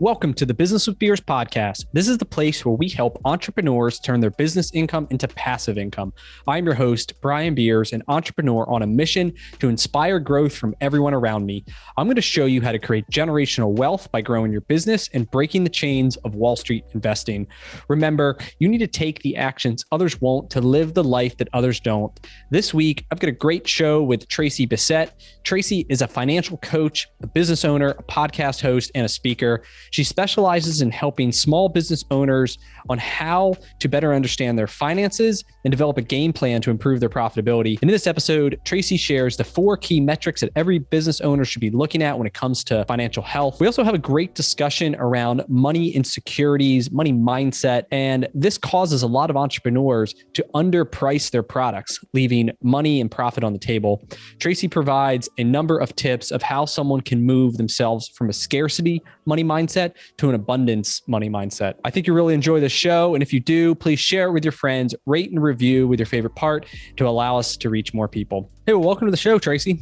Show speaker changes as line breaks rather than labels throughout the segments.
Welcome to the Business with Beers podcast. This is the place where we help entrepreneurs turn their business income into passive income. I'm your host, Brian Beers, an entrepreneur on a mission to inspire growth from everyone around me. I'm going to show you how to create generational wealth by growing your business and breaking the chains of Wall Street investing. Remember, you need to take the actions others won't to live the life that others don't. This week, I've got a great show with Tracey Bissett. Tracey is a financial coach, a business owner, a podcast host, and a speaker. She specializes in helping small business owners on how to better understand their finances and develop a game plan to improve their profitability. And in this episode, Tracey shares the 4 key metrics that every business owner should be looking at when it comes to financial health. We also have a great discussion around money insecurities, money mindset, and this causes a lot of entrepreneurs to underprice their products, leaving money and profit on the table. Tracey provides a number of tips of how someone can move themselves from a scarcity money mindset to an abundance money mindset. I think you really enjoy this show. And if you do, please share it with your friends, rate and review with your favorite part to allow us to reach more people. Hey, well, welcome to the show, Tracey.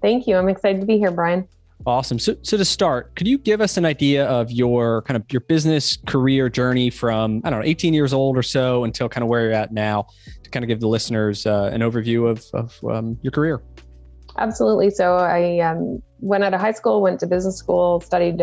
Thank you. I'm excited to be here, Brian.
Awesome. So to start, could you give us an idea of your business career journey from, 18 years old or so until kind of where you're at now to kind of give the listeners an overview of your career?
Absolutely. So I went out of high school, went to business school, studied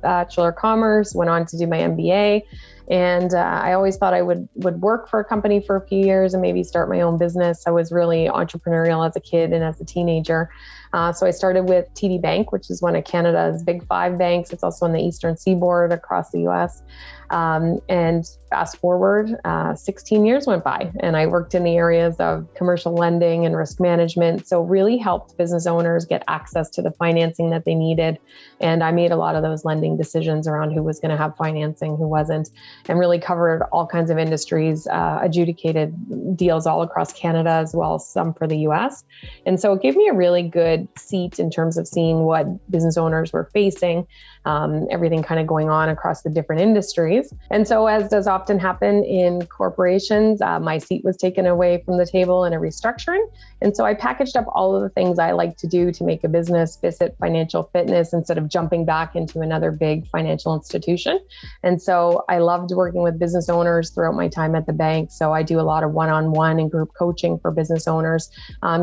Bachelor of Commerce, went on to do my MBA. And I always thought I would work for a company for a few years and maybe start my own business. I was really entrepreneurial as a kid and as a teenager. So I started with TD Bank, which is one of Canada's big 5 banks. It's also on the Eastern Seaboard across the US. And fast forward, 16 years went by and I worked in the areas of commercial lending and risk management. So really helped business owners get access to the financing that they needed. And I made a lot of those lending decisions around who was going to have financing, who wasn't, and really covered all kinds of industries, adjudicated deals all across Canada, as well as some for the US. And so it gave me a really good seat in terms of seeing what business owners were facing, everything kind of going on across the different industries. And so, as does often happen in corporations, my seat was taken away from the table in a restructuring. And so I packaged up all of the things I like to do to make a business, Bissett Financial Fitness, instead of jumping back into another big financial institution. And so I loved working with business owners throughout my time at the bank. So I do a lot of one-on-one and group coaching for business owners.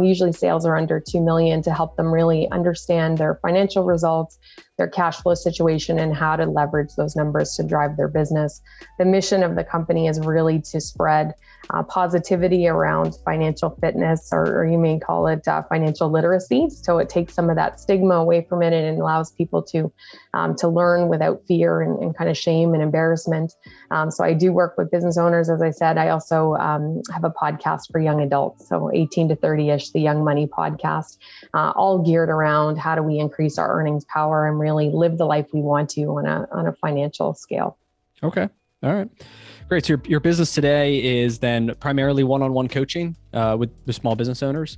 Usually sales are under 2 million to help them really understand their financial results, their cash flow situation, and how to leverage those numbers to drive their business. The mission of the company is really to spread positivity around financial fitness, or you may call it financial literacy. So it takes some of that stigma away from it and allows people to learn without fear and kind of shame and embarrassment. So I do work with business owners. As I said, I also have a podcast for young adults, so 18 to 30-ish, the Young Money podcast, all geared around how do we increase our earnings power and really live the life we want to on a financial scale.
Okay. All right. Great. So your business today is then primarily one-on-one coaching with the small business owners?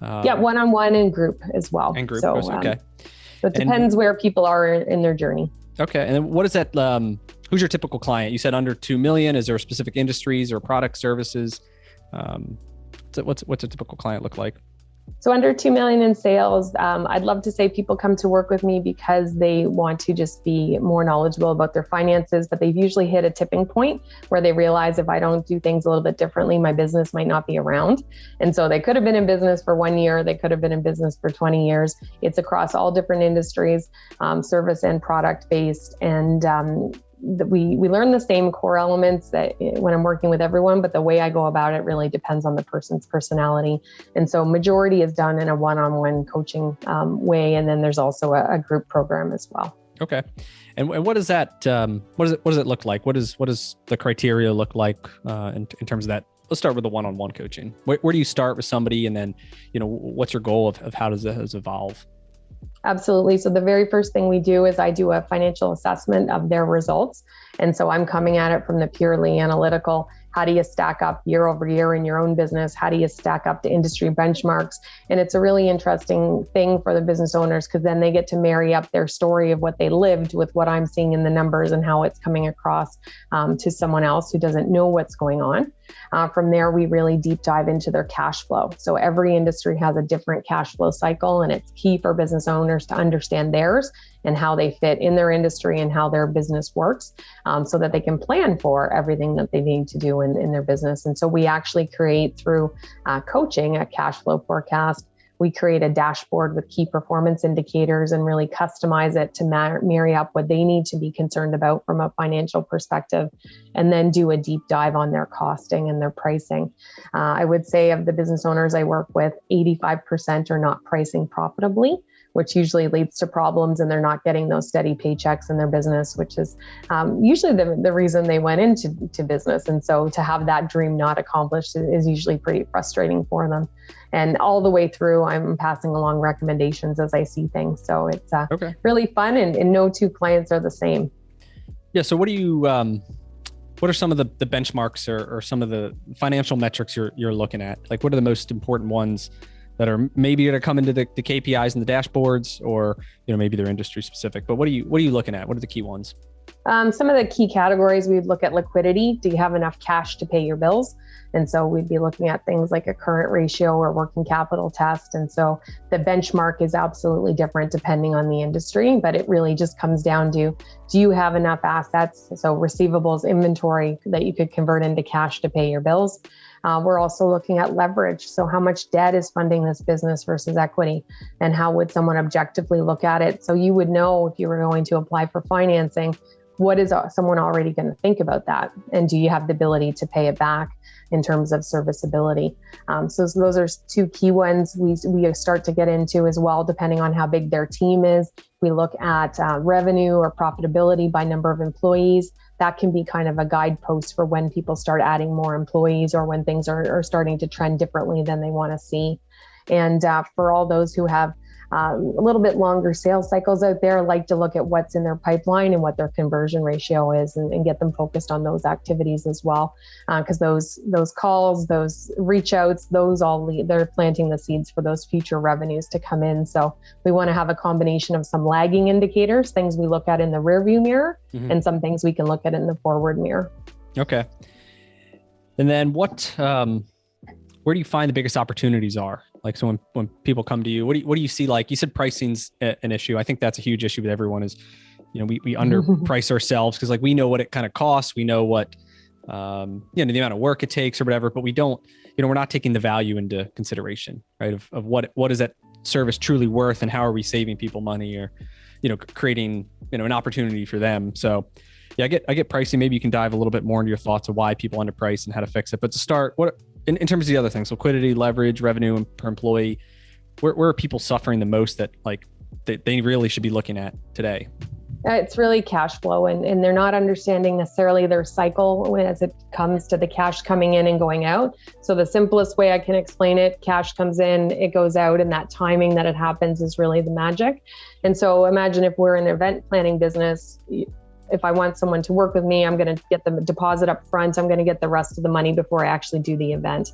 Yeah, one-on-one and group as well.
And group.
So,
Okay.
So it depends where people are in their journey. Okay.
And then what is that? Who's your typical client? You said under 2 million. Is there specific industries or product services? What's a typical client look like?
So under 2 million in sales, I'd love to say people come to work with me because they want to just be more knowledgeable about their finances, but they've usually hit a tipping point where they realize if I don't do things a little bit differently, my business might not be around. And so they could have been in business for 1 year, they could have been in business for 20 years. It's across all different industries, service and product based. And we learn the same core elements that when I'm working with everyone, but the way I go about it really depends on the person's personality. And so majority is done in a one-on-one coaching way. And then there's also a group program as well.
Okay. And what is that? What does it look like? What does the criteria look like in terms of that? Let's start with the one-on-one coaching. Where do you start with somebody? And then, what's your goal of how does it evolve?
Absolutely. So the very first thing we do is I do a financial assessment of their results. And so I'm coming at it from the purely analytical. How do you stack up year over year in your own business? How do you stack up to industry benchmarks? And it's a really interesting thing for the business owners because then they get to marry up their story of what they lived with what I'm seeing in the numbers and how it's coming across to someone else who doesn't know what's going on. From there, we really deep dive into their cash flow. So every industry has a different cash flow cycle, and it's key for business owners to understand theirs and how they fit in their industry and how their business works, so that they can plan for everything that they need to do in their business. And so we actually create through coaching a cash flow forecast. We create a dashboard with key performance indicators and really customize it to marry up what they need to be concerned about from a financial perspective, and then do a deep dive on their costing and their pricing. I would say of the business owners I work with, 85% are not pricing profitably, which usually leads to problems, and they're not getting those steady paychecks in their business, which is usually the reason they went into business. And so to have that dream not accomplished is usually pretty frustrating for them. And all the way through, I'm passing along recommendations as I see things. So it's really fun, and no two clients are the same.
Yeah. So what are some of the benchmarks or some of the financial metrics you're looking at? Like, what are the most important ones that are maybe going to come into the KPIs and the dashboards, or, maybe they're industry specific, but what are you looking at? What are the key ones?
Some of the key categories, we'd look at liquidity. Do you have enough cash to pay your bills? And so we'd be looking at things like a current ratio or working capital test. And so the benchmark is absolutely different depending on the industry, but it really just comes down to, do you have enough assets? So receivables, inventory that you could convert into cash to pay your bills. We're also looking at leverage. So how much debt is funding this business versus equity, and how would someone objectively look at it? So you would know if you were going to apply for financing, what is someone already going to think about that? And do you have the ability to pay it back in terms of serviceability? So those are two key ones we start to get into as well, depending on how big their team is. We look at revenue or profitability by number of employees. That can be kind of a guidepost for when people start adding more employees, or when things are starting to trend differently than they want to see. And for all those who have a little bit longer sales cycles out there, like to look at what's in their pipeline and what their conversion ratio is, and get them focused on those activities as well. Because those calls, those reach outs, those all they're planting the seeds for those future revenues to come in. So we want to have a combination of some lagging indicators, things we look at in the rearview mirror, and some things we can look at in the forward mirror. Okay.
And then where do you find the biggest opportunities are? Like, so when people come to you, what do you see? Like you said, pricing's an issue. I think that's a huge issue with everyone is, we underprice ourselves because like we know what it kind of costs. We know what, the amount of work it takes or whatever, but we don't, we're not taking the value into consideration, right? Of what is that service truly worth, and how are we saving people money, or, creating, an opportunity for them. So yeah, I get pricing. Maybe you can dive a little bit more into your thoughts of why people underprice and how to fix it. But to start, in terms of the other things, liquidity, leverage, revenue per employee, where are people suffering the most that like they really should be looking at today?
It's really cash flow, and they're not understanding necessarily their cycle as it comes to the cash coming in and going out. So the simplest way I can explain it, cash comes in, it goes out, and that timing that it happens is really the magic. And so imagine if we're an event planning business, if I want someone to work with me, I'm going to get the deposit up front. I'm going to get the rest of the money before I actually do the event.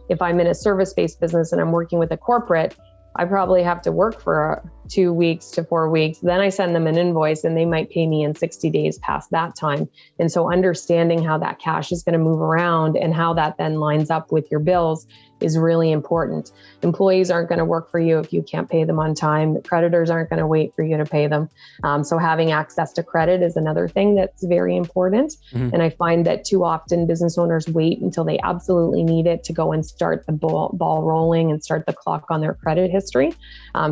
If I'm in a service-based business and I'm working with a corporate, I probably have to work for 2 weeks to 4 weeks. Then I send them an invoice, and they might pay me in 60 days past that time. And so understanding how that cash is going to move around and how that then lines up with your bills is really important. Employees aren't going to work for you if you can't pay them on time. Creditors aren't going to wait for you to pay them. So having access to credit is another thing that's very important. And I find that too often business owners wait until they absolutely need it to go and start the ball rolling and start the clock on their credit history.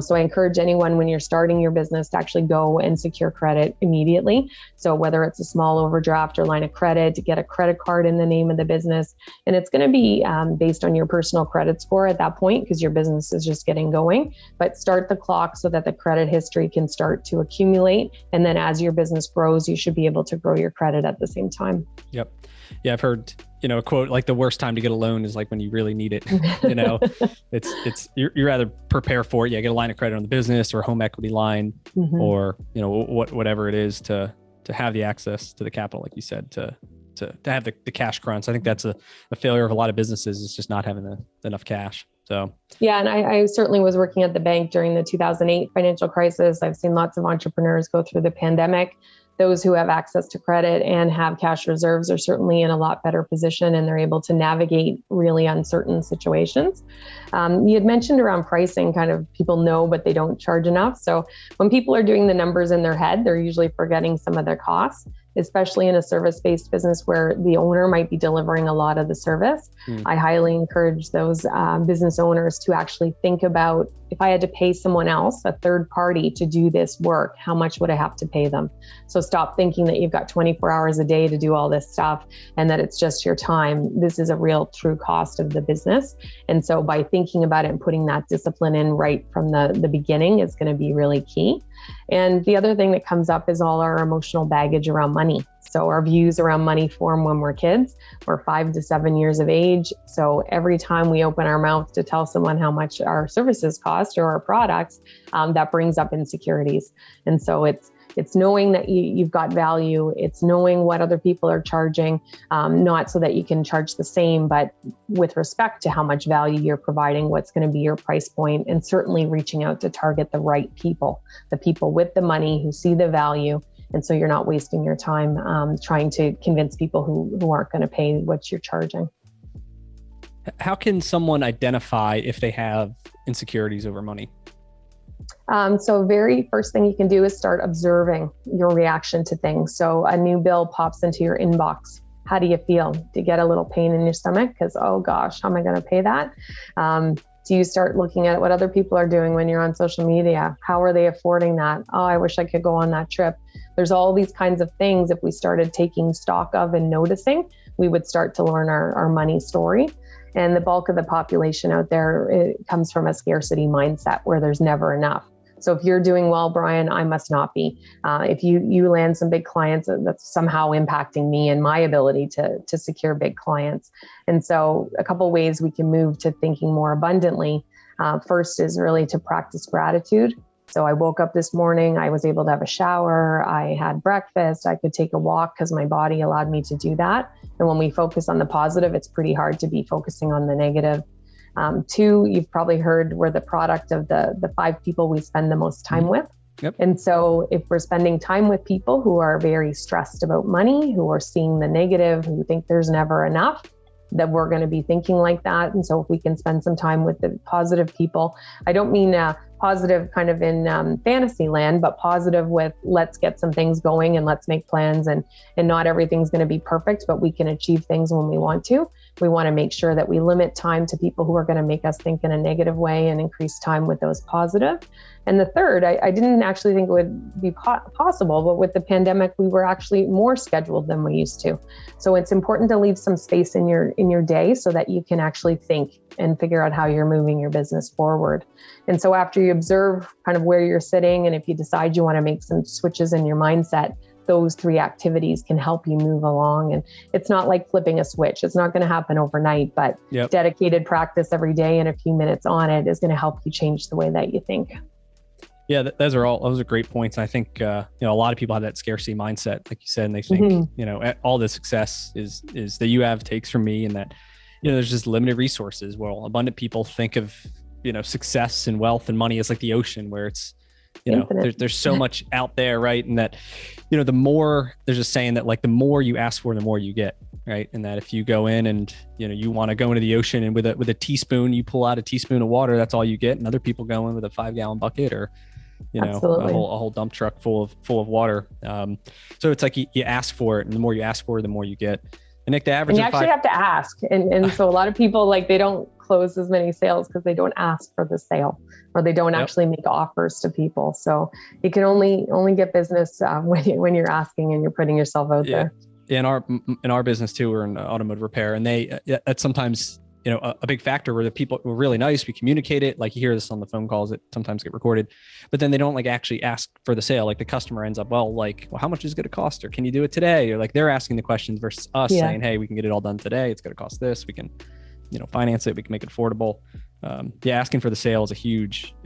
So I encourage anyone, when you're starting your business, to actually go and secure credit immediately. So whether it's a small overdraft or line of credit, to get a credit card in the name of the business. And it's going to be based on your personal credit score at that point, because your business is just getting going. But start the clock so that the credit history can start to accumulate. And then as your business grows, you should be able to grow your credit at the same time.
Yep. Yeah, I've heard, a quote like the worst time to get a loan is like when you really need it. It's you're rather prepare for it. Yeah, get a line of credit on the business or a home equity line, or whatever it is to have the access to the capital, like you said, to have the cash crunch. I think that's a failure of a lot of businesses, is just not having enough cash. So
yeah, and I certainly was working at the bank during the 2008 financial crisis. I've seen lots of entrepreneurs go through the pandemic. those who have access to credit and have cash reserves are certainly in a lot better position, and they're able to navigate really uncertain situations. You had mentioned around pricing, kind of people know, but they don't charge enough. So when people are doing the numbers in their head, they're usually forgetting some of their costs, especially in a service-based business where the owner might be delivering a lot of the service. I highly encourage those business owners to actually think about, if I had to pay someone else, a third party, to do this work, how much would I have to pay them? So stop thinking that you've got 24 hours a day to do all this stuff and that it's just your time. This is a real true cost of the business. And so by thinking about it and putting that discipline in right from the beginning is going to be really key. And the other thing that comes up is all our emotional baggage around money. So our views around money form when we're kids. We're 5 to 7 years of age. So every time we open our mouth to tell someone how much our services cost or our products, that brings up insecurities. And so it's knowing that you've got value. It's knowing what other people are charging, not so that you can charge the same, but with respect to how much value you're providing, what's going to be your price point, and certainly reaching out to target the right people, the people with the money who see the value. And so you're not wasting your time trying to convince people who aren't going to pay what you're charging.
How can someone identify if they have insecurities over money?
So very first thing you can do is start observing your reaction to things. So a new bill pops into your inbox. How do you feel? Do you get a little pain in your stomach? Because, oh gosh, how am I going to pay that? Do you start looking at what other people are doing when you're on social media? How are they affording that? Oh, I wish I could go on that trip. There's all these kinds of things. If we started taking stock of and noticing, we would start to learn our money story. And the bulk of the population out there, it comes from a scarcity mindset where there's never enough. So if you're doing well, Brian, I must not be. If you land some big clients, that's somehow impacting me and my ability to secure big clients. And so a couple ways we can move to thinking more abundantly. First is really to practice gratitude. So I woke up this morning, I was able to have a shower, I had breakfast, I could take a walk because my body allowed me to do that. And when we focus on the positive, it's pretty hard to be focusing on the negative. 2, you've probably heard we're the product of the 5 people we spend the most time with.
Yep.
And so if we're spending time with people who are very stressed about money, who are seeing the negative, who think there's never enough, that we're going to be thinking like that. And so if we can spend some time with the positive people, I don't mean positive kind of in fantasy land, but positive with let's get some things going and let's make plans, and not everything's going to be perfect, but we can achieve things when we want to. We want to make sure that we limit time to people who are going to make us think in a negative way and increase time with those positive. And the third, I didn't actually think it would be possible, but with the pandemic, we were actually more scheduled than we used to. So it's important to leave some space in your day so that you can actually think and figure out how you're moving your business forward. And so after you observe kind of where you're sitting, and if you decide you want to make some switches in your mindset, those 3 activities can help you move along. And it's not like flipping a switch. It's not going to happen overnight, but dedicated practice every day and a few minutes on it is going to help you change the way that you think.
Yeah, those are great points. And I think, a lot of people have that scarcity mindset, like you said, and they think, all the success is that you have takes from me, and that, there's just limited resources. Well, abundant people think of, success and wealth and money as like the ocean, where it's, there's so much out there, right? And that, the more, there's a saying that like the more you ask for, the more you get, right? And that if you go in and, you want to go into the ocean and with a teaspoon, you pull out a teaspoon of water, that's all you get. And other people go in with a 5-gallon bucket or, a whole dump truck full of water. So it's like you ask for it, and the more you ask for it, the more you get. And Nick, the average, and you actually
have to ask. And so a lot of people, like, they don't close as many sales because they don't ask for the sale, or they don't actually make offers to people. So you can only get business when you're asking and you're putting yourself out there.
In our business too, we're in automotive repair, and that's sometimes, a big factor where the people were really nice. We communicate it, like you hear this on the phone calls that sometimes get recorded, but then they don't like actually ask for the sale. Like the customer ends up, well, how much is it going to cost? Or can you do it today? Or like they're asking the questions versus us saying, hey, we can get it all done today. It's going to cost this. We can, finance it. We can make it affordable. Asking for the sale is a huge,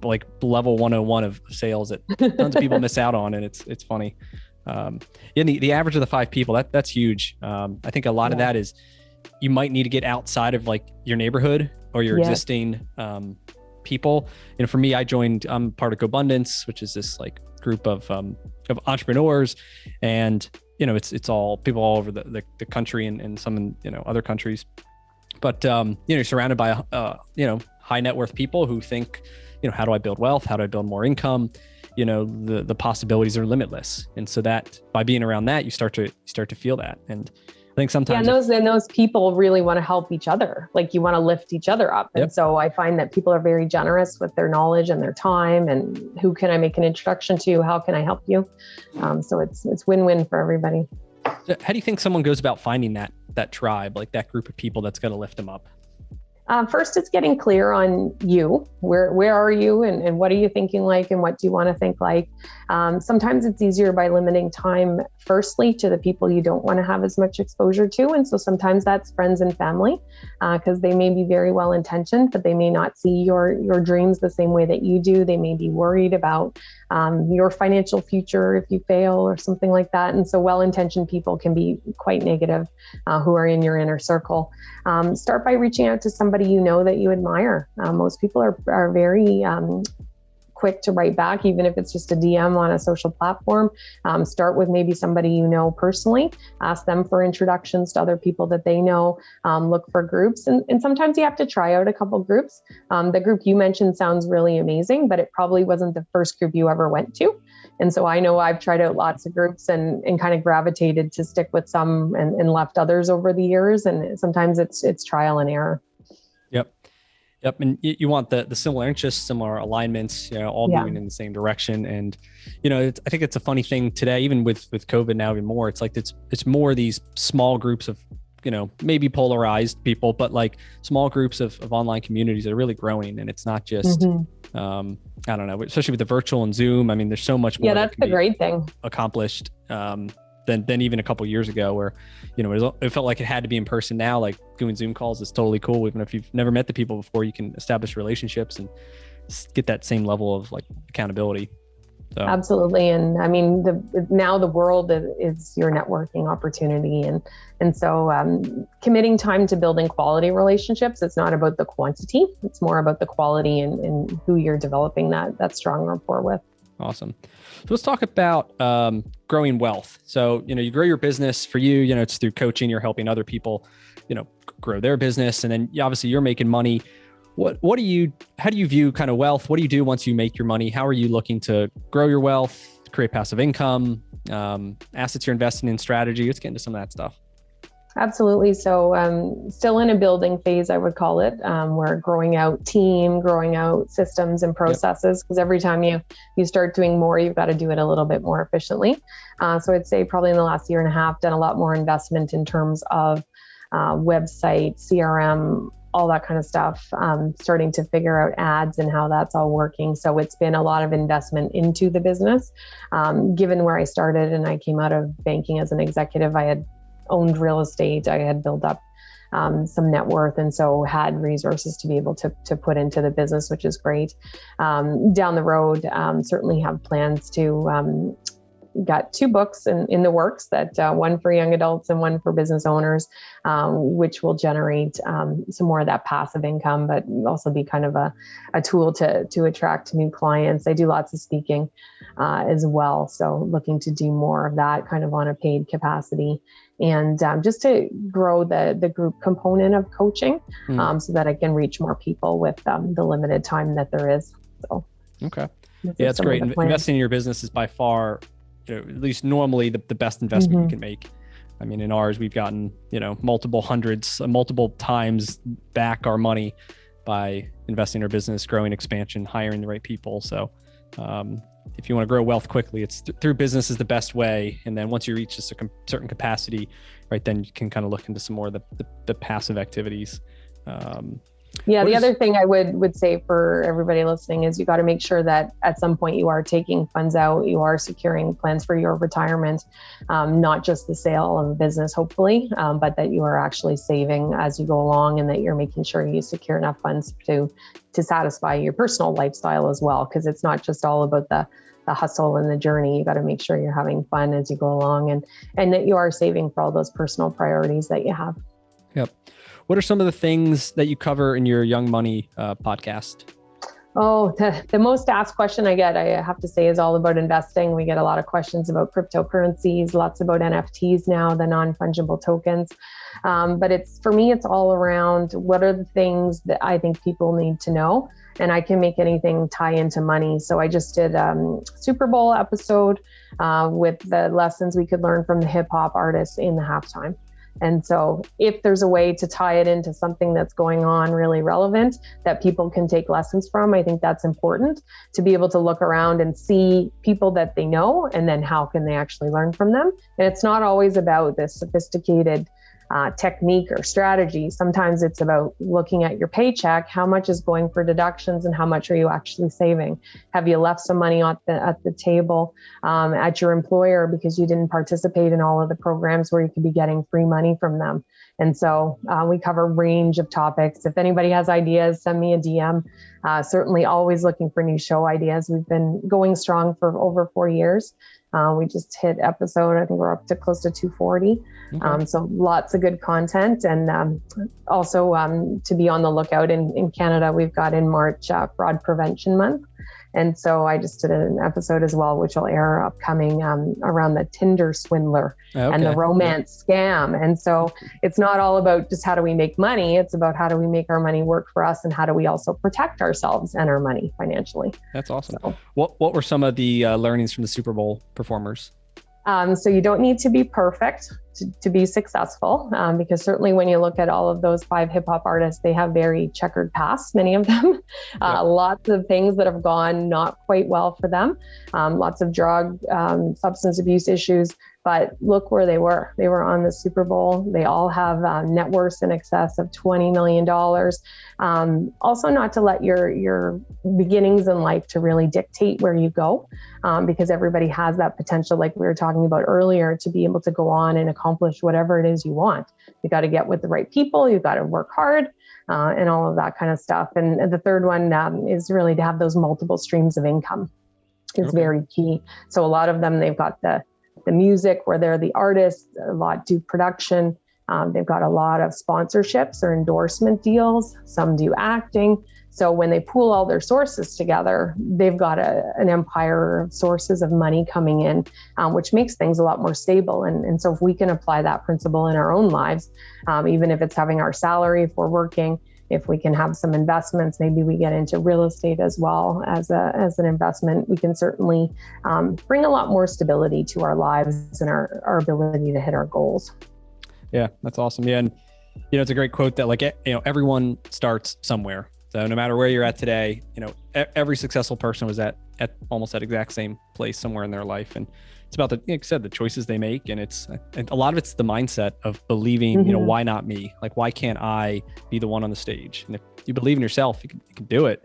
like level 101 of sales that tons of people miss out on. And it's funny. The average of the 5 people, that's huge. I think a lot of that is, you might need to get outside of like your neighborhood or your existing people. For me, I'm part of GoBundance, which is this like group of entrepreneurs, and it's all people all over the country and some in other countries. But you're surrounded by high net worth people who think, how do I build wealth? How do I build more income? The possibilities are limitless. And so that by being around that, you start to feel that. And I think sometimes
those people really want to help each other. Like you want to lift each other up.
Yep.
And so I find that people are very generous with their knowledge and their time, and who can I make an introduction to? How can I help you? So it's win-win for everybody.
So how do you think someone goes about finding that tribe, like that group of people that's going to lift them up?
First, it's getting clear on you. Where are you, and what are you thinking like, and what do you want to think like? Sometimes it's easier by limiting time, firstly, to the people you don't want to have as much exposure to. And so sometimes that's friends and family, because they may be very well intentioned, but they may not see your dreams the same way that you do. They may be worried about your financial future if you fail or something like that. And so well-intentioned people can be quite negative, who are in your inner circle. Start by reaching out to somebody that you admire. Most people are very quick to write back, even if it's just a DM on a social platform. Start with maybe somebody personally. Ask them for introductions to other people that they know. Look for groups. And sometimes you have to try out a couple groups. The group you mentioned sounds really amazing, but it probably wasn't the first group you ever went to. And so I know I've tried out lots of groups and kind of gravitated to stick with some and left others over the years. And sometimes it's trial and error.
Yep. And you want the similar interests, similar alignments, all moving in the same direction. And, I think it's a funny thing today, even with COVID now even more, it's like, it's more these small groups of, maybe polarized people, but like small groups of online communities that are really growing. And it's not just, I don't know, especially with the virtual and Zoom. I mean, there's so much more
that's the great thing
accomplished, than even a couple of years ago, where it felt like it had to be in person. Now, like doing Zoom calls is totally cool. Even if you've never met the people before, you can establish relationships and get that same level of like accountability. So.
Absolutely. And I mean, now the world is your networking opportunity. And so committing time to building quality relationships, it's not about the quantity, it's more about the quality and who you're developing that strong rapport with.
Awesome. So let's talk about growing wealth. So, you grow your business. For you, it's through coaching. You're helping other people, grow their business. And then obviously you're making money. How do you view kind of wealth? What do you do once you make your money? How are you looking to grow your wealth, create passive income, assets you're investing in, strategy? Let's get into some of that stuff.
Absolutely. So still in a building phase, I would call it. We're growing out team, growing out systems and processes, because every time you start doing more, you've got to do it a little bit more efficiently. So I'd say probably in the last year and a half, done a lot more investment in terms of website, CRM, all that kind of stuff, starting to figure out ads and how that's all working. So it's been a lot of investment into the business. Given where I started and I came out of banking as an executive, I had owned real estate. I had built up some net worth, and so had resources to be able to put into the business, which is great. Down the road, certainly have plans to got 2 books in the works, that one for young adults and one for business owners, which will generate some more of that passive income, but also be kind of a tool to attract new clients. I do lots of speaking as well. So looking to do more of that kind of on a paid capacity, and just to grow the group component of coaching so that I can reach more people with the limited time that there is. So,
okay. Yeah, it's great. Investing in your business is by far, at least normally the best investment you can make. I mean, in ours, we've gotten, multiple times back our money by investing in our business, growing, expansion, hiring the right people. So if you want to grow wealth quickly, it's through business is the best way. And then once you reach a certain capacity, right, then you can kind of look into some more of the passive activities.
The other thing I would say for everybody listening is you got to make sure that at some point you are taking funds out, you are securing plans for your retirement, not just the sale of a business, hopefully, but that you are actually saving as you go along, and that you're making sure you secure enough funds to satisfy your personal lifestyle as well. Because it's not just all about the hustle and the journey. You got to make sure you're having fun as you go along, and that you are saving for all those personal priorities that you have.
Yep. What are some of the things that you cover in your Young Money podcast?
Oh, the most asked question I get, I have to say, is all about investing. We get a lot of questions about cryptocurrencies, lots about NFTs now, the non-fungible tokens. But for me, it's all around what are the things that I think people need to know. And I can make anything tie into money. So I just did a Super Bowl episode with the lessons we could learn from the hip hop artists in the halftime. And so if there's a way to tie it into something that's going on really relevant that people can take lessons from, I think that's important to be able to look around and see people that they know, and then how can they actually learn from them. And it's not always about this sophisticated technique or strategy. Sometimes it's about looking at your paycheck, how much is going for deductions and how much are you actually saving? Have you left some money at the table at your employer because you didn't participate in all of the programs where you could be getting free money from them? And so we cover a range of topics. If anybody has ideas, send me a DM. Certainly always looking for new show ideas. We've been going strong for over 4 years. We just hit episode, I think we're up to close to 240. Okay. So lots of good content. And also to be on the lookout in Canada, we've got in March Fraud Prevention Month. And so I just did an episode as well, which will air upcoming around the Tinder swindler and the romance scam. And so it's not all about just how do we make money. It's about how do we make our money work for us and how do we also protect ourselves and our money financially.
That's awesome. So, what were some of the learnings from the Super Bowl performers?
So you don't need to be perfect to be successful, because certainly when you look at all of those 5 hip hop artists, they have very checkered pasts, many of them. Lots of things that have gone not quite well for them. Lots of drug, substance abuse issues. But look where they were. They were on the Super Bowl. They all have net worths in excess of $20 million. Also, not to let your beginnings in life to really dictate where you go, because everybody has that potential, like we were talking about earlier, to be able to go on and accomplish whatever it is you want. You got to get with the right people. You got to work hard, and all of that kind of stuff. And the third one is really to have those multiple streams of income. Is very key. So a lot of them, they've got the music where they're the artists, a lot do production. They've got a lot of sponsorships or endorsement deals. Some do acting. So when they pool all their sources together, they've got an empire of sources of money coming in, which makes things a lot more stable. And so if we can apply that principle in our own lives, even if it's having our salary if we're working, if we can have some investments, maybe we get into real estate as well as an investment, we can certainly bring a lot more stability to our lives and our ability to hit our goals.
Yeah, that's awesome. Yeah. And, it's a great quote that everyone starts somewhere. So no matter where you're at today, every successful person was at almost that exact same place somewhere in their life. And it's about like I said, the choices they make. And a lot of it's the mindset of believing, why not me? Like, why can't I be the one on the stage? And if you believe in yourself, you can do it,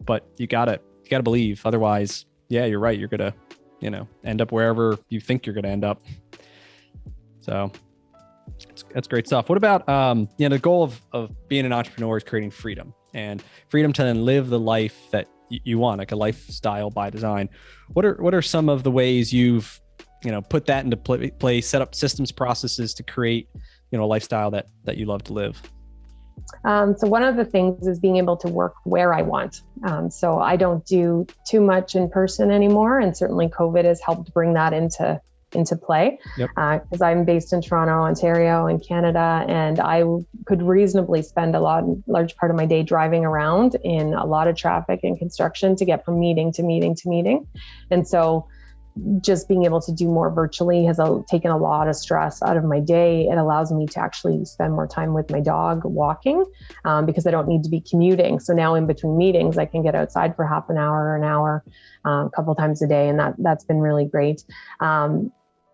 but you gotta believe. Otherwise, yeah, you're right. You're gonna, end up wherever you think you're gonna end up. So that's great stuff. What about, the goal of being an entrepreneur is creating freedom and freedom to then live the life that you want, like a lifestyle by design. What are some of the ways you've, put that into place, set up systems, processes to create, a lifestyle that you love to live?
So one of the things is being able to work where I want. So I don't do too much in person anymore. And certainly COVID has helped bring that into play, because I'm based in Toronto, Ontario, in Canada, and I could reasonably spend large part of my day driving around in a lot of traffic and construction to get from meeting to meeting to meeting. And so just being able to do more virtually has taken a lot of stress out of my day. It allows me to actually spend more time with my dog walking, because I don't need to be commuting. So now in between meetings, I can get outside for half an hour or an hour, a couple times a day. And that's been really great.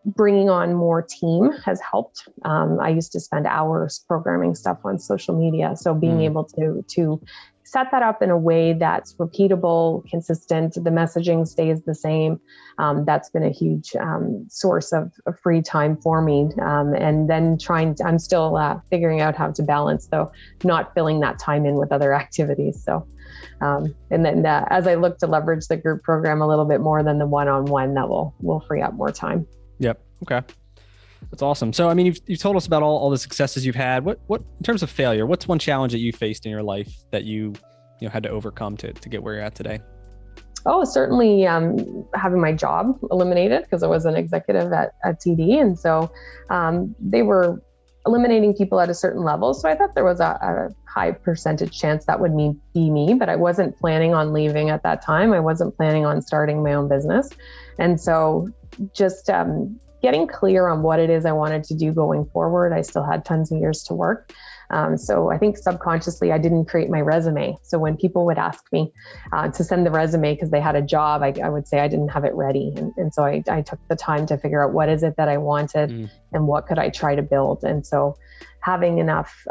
Bringing on more team has helped. I used to spend hours programming stuff on social media. So being able to set that up in a way that's repeatable, consistent, the messaging stays the same. That's been a huge source of free time for me. And then I'm still figuring out how to balance, though, not filling that time in with other activities. So, and then as I look to leverage the group program a little bit more than the one-on-one, that will free up more time.
Yep. Okay. That's awesome. So, I mean, you've told us about all the successes you've had. What in terms of failure, what's one challenge that you faced in your life that you had to overcome to get where you're at today?
Oh, certainly having my job eliminated because I was an executive at TD. And so they were eliminating people at a certain level. So I thought there was a high percentage chance that would be me, but I wasn't planning on leaving at that time. I wasn't planning on starting my own business. And so just getting clear on what it is I wanted to do going forward. I still had tons of years to work. So I think subconsciously I didn't create my resume. So when people would ask me to send the resume because they had a job, I would say I didn't have it ready. And so I took the time to figure out what is it that I wanted and what could I try to build. And so having enough,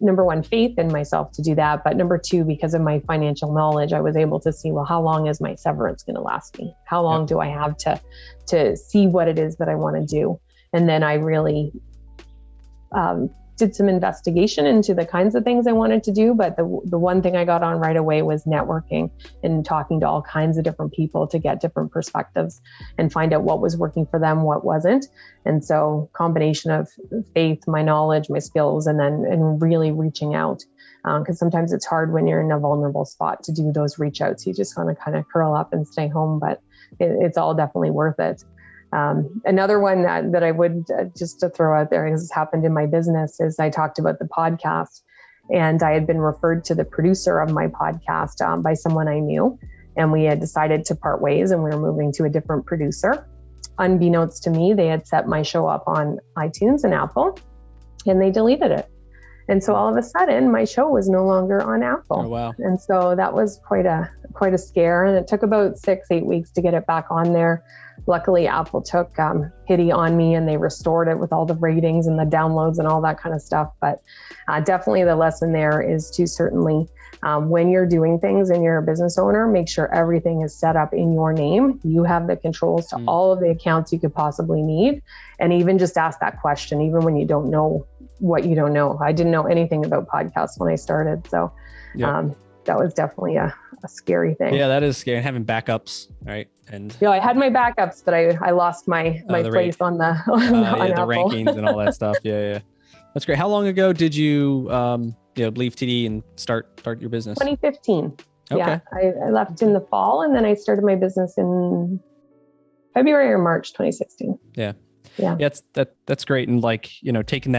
number one, faith in myself to do that. But number two, because of my financial knowledge, I was able to see, well, how long is my severance going to last me? How long do I have to see what it is that I want to do? And then I really did some investigation into the kinds of things I wanted to do. But the one thing I got on right away was networking and talking to all kinds of different people to get different perspectives and find out what was working for them, what wasn't. And so combination of faith, my knowledge, my skills, and really reaching out. Because sometimes it's hard when you're in a vulnerable spot to do those reach outs. You just want to kind of curl up and stay home, but it's all definitely worth it. Another one that I would just to throw out there, because it's happened in my business, is I talked about the podcast, and I had been referred to the producer of my podcast by someone I knew, and we had decided to part ways and we were moving to a different producer. Unbeknownst to me, they had set my show up on iTunes and Apple, and they deleted it. And so all of a sudden my show was no longer on Apple.
Oh, wow.
And so that was quite a scare. And it took about 6-8 weeks to get it back on there. Luckily, Apple took pity on me and they restored it with all the ratings and the downloads and all that kind of stuff. But definitely the lesson there is to certainly, when you're doing things and you're a business owner, make sure everything is set up in your name. You have the controls to all of the accounts you could possibly need. And even just ask that question, even when you don't know what you don't know. I didn't know anything about podcasts when I started. So that was definitely a scary thing.
Yeah, that is scary. Having backups, right? And
I had my backups, but I lost my place on the
the rankings and all that stuff. Yeah. That's great. How long ago did you leave TD and start your business?
2015.
Okay.
Yeah, I left in the fall, and then I started my business in February or March 2016.
Yeah, that's great. And taking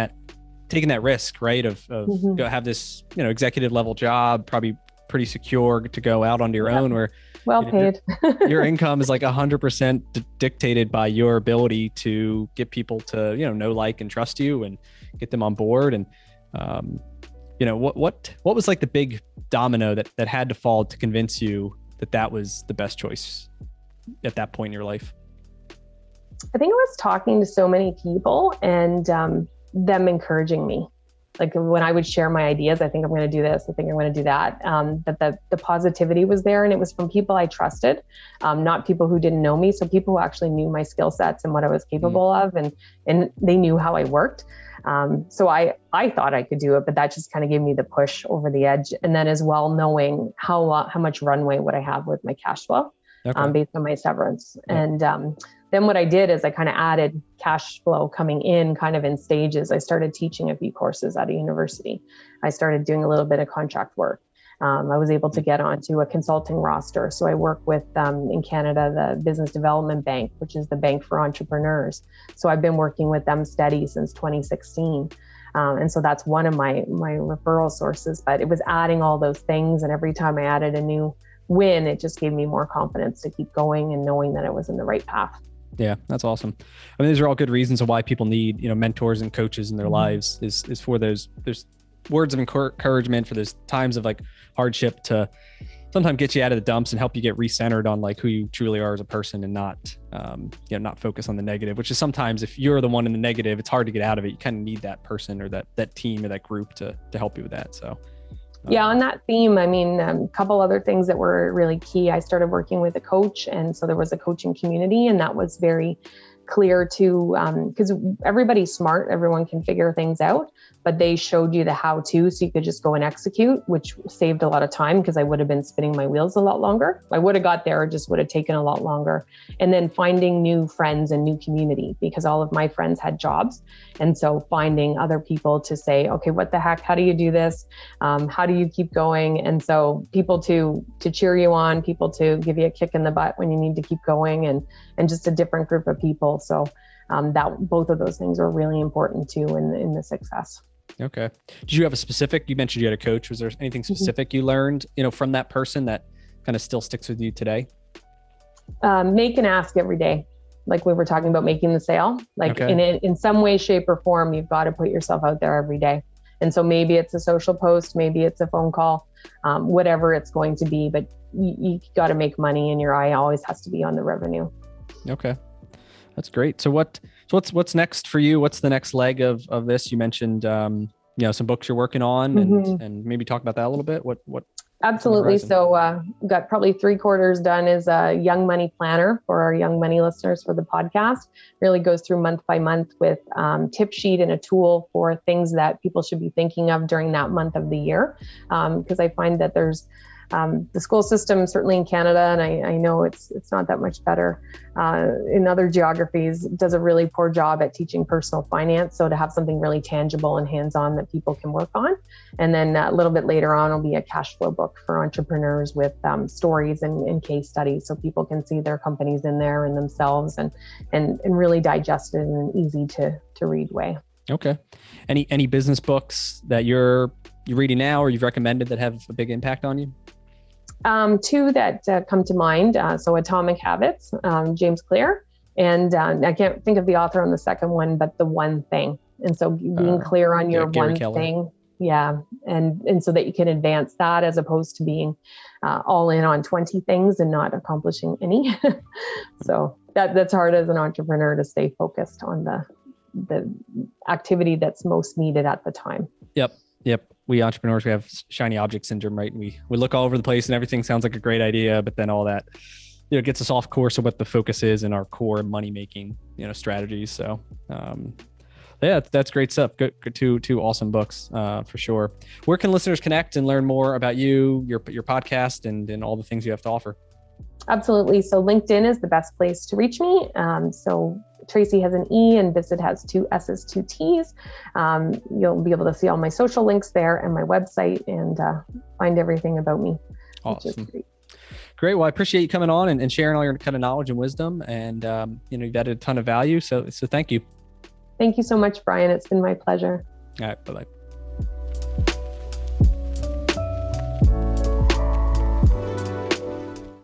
that risk, right? Of go have this, executive level job, probably pretty secure to go out onto your own, where
well paid.
your income is like 100% dictated by your ability to get people to, know, like, and trust you and get them on board. And, what was like the big domino that had to fall to convince you that was the best choice at that point in your life?
I think I was talking to so many people and, them encouraging me. Like when I would share my ideas, I think I'm going to do this, I think I'm going to do that, that the positivity was there. And it was from people I trusted, not people who didn't know me. So people who actually knew my skill sets and what I was capable of, and they knew how I worked. So I thought I could do it, but that just kind of gave me the push over the edge. And then as well, knowing how much runway would I have with my cash flow, based on my severance. Yeah. And then what I did is I kind of added cash flow coming in kind of in stages. I started teaching a few courses at a university. I started doing a little bit of contract work. I was able to get onto a consulting roster. So I work with, in Canada, the Business Development Bank, which is the bank for entrepreneurs. So I've been working with them steady since 2016. And so that's one of my referral sources, but it was adding all those things. And every time I added a new win, it just gave me more confidence to keep going and knowing that it was in the right path.
Yeah, that's awesome. I mean, these are all good reasons of why people need, mentors and coaches in their lives is for there's words of encouragement, for those times of like hardship to sometimes get you out of the dumps and help you get recentered on like who you truly are as a person, and not, not focus on the negative, which is sometimes if you're the one in the negative, it's hard to get out of it. You kind of need that person or that team or that group to help you with that. So.
Yeah, on that theme, I mean, a couple other things that were really key. I started working with a coach, and so there was a coaching community, and that was very clear to, because everybody's smart, everyone can figure things out, but they showed you the how to, so you could just go and execute, which saved a lot of time because I would have been spinning my wheels a lot longer. I would have got there, it just would have taken a lot longer. And then finding new friends and new community, because all of my friends had jobs. And so finding other people to say, okay, what the heck, how do you do this? How do you keep going? And so people to cheer you on, people to give you a kick in the butt when you need to keep going, and just a different group of people. So that both of those things are really important too in the success.
Okay. Did you have a specific, you mentioned you had a coach. Was there anything specific you learned, from that person that kind of still sticks with you today?
Make and ask every day. Like we were talking about making the sale, like in some way, shape or form, you've got to put yourself out there every day. And so maybe it's a social post, maybe it's a phone call, whatever it's going to be, but you got to make money, and your eye always has to be on the revenue.
Okay. That's great. So what's next for you? What's the next leg of this? You mentioned, some books you're working on, and maybe talk about that a little bit. What?
Absolutely. So got probably 3/4 done is a Young Money Planner for our Young Money listeners for the podcast. Really goes through month by month with tip sheet and a tool for things that people should be thinking of during that month of the year. Because I find that there's the school system, certainly in Canada, and I know it's not that much better in other geographies, does a really poor job at teaching personal finance. So to have something really tangible and hands-on that people can work on. And then a little bit later on will be a cash flow book for entrepreneurs with stories and case studies, so people can see their companies in there and themselves, and really digest it in an easy to read way.
Okay. Any business books that you're reading now or you've recommended that have a big impact on you?
Two that come to mind. So Atomic Habits, James Clear, and I can't think of the author on the second one, but The One Thing. And so being clear on your one thing. Yeah. And so that you can advance that, as opposed to being all in on 20 things and not accomplishing any. So that's hard as an entrepreneur to stay focused on the activity that's most needed at the time.
Yep. We entrepreneurs, we have shiny object syndrome, right? And we look all over the place and everything sounds like a great idea, but then all that, gets us off course of what the focus is in our core money-making, strategies. So, that's great stuff. Good, two awesome books, for sure. Where can listeners connect and learn more about you, your podcast, and all the things you have to offer?
Absolutely. So LinkedIn is the best place to reach me. So Tracey has an E and Bissett has 2 S's, 2 T's. You'll be able to see all my social links there and my website, and find everything about me.
Awesome. Great. Well, I appreciate you coming on and sharing all your kind of knowledge and wisdom, and you've added a ton of value. So thank you.
Thank you so much, Brian. It's been my pleasure.
All right. Bye-bye.